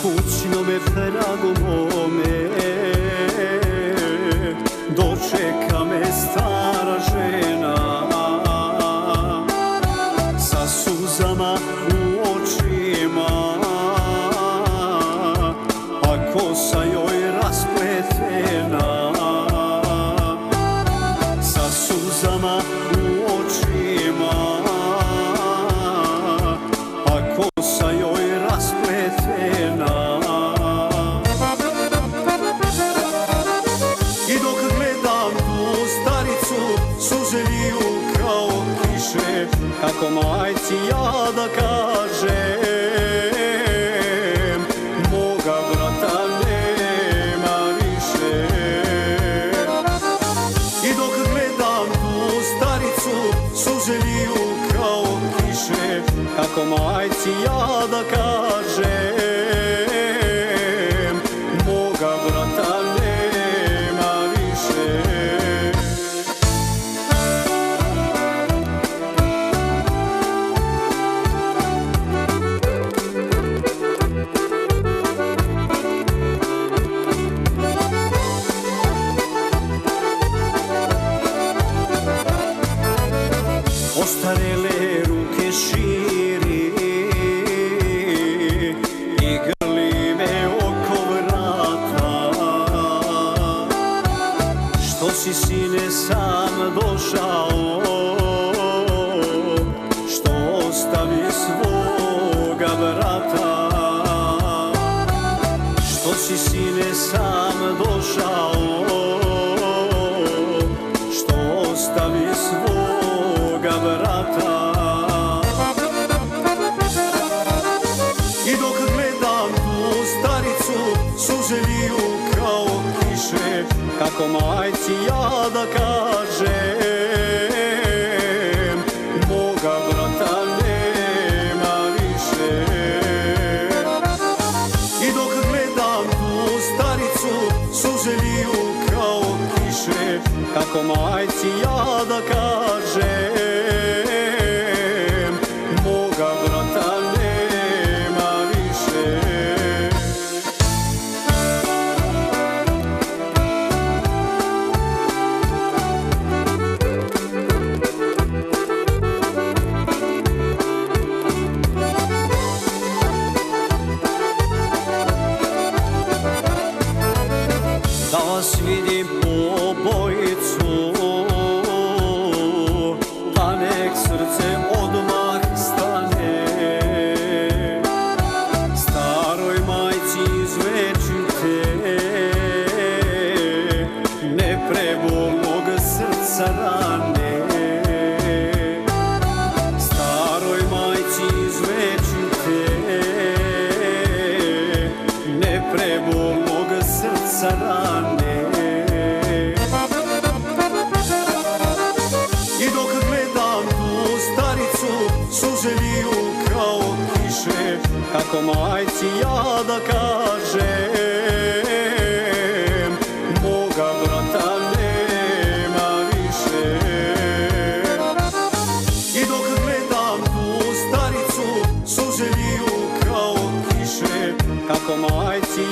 kućnome pragu mome dočeka me stara žena sa suzama u očima, a kosa joj raspletena. Sa suzama u očima, a kosa joj raspletena. I dok gledam tu staricu, suze liju kao kiše, kako majci ja da kažem, moga brata nema više. I dok gledam tu staricu, suze liju kao kiše, kako majci ja da kažem, moga brata nema više. Ostarele ruke širi i grli me oko vrata. Što si, sine, sam došao, što ostavi svoga brata? Što si, sine, sam došao, što ostavi svoga brata? I dok gledam tu staricu, suze liju kao kiše, kako majci ja da kažem, moga brata nema više. I dok gledam tu staricu, suze liju kao kiše, kako majci ja da kažem, moga brata nema više. Da vas vidim po obojicu, pa nek srce odmah stane. Staroj majci izvečite neprebolnog srca rane. Staroj majci izvečite neprebolnog srca rane. I dok gledam tu staricu, suze liju kao kiše, kako majci ja da kažem, moga brata nema više. I dok gledam tu staricu, suze liju kao kiše, kako majci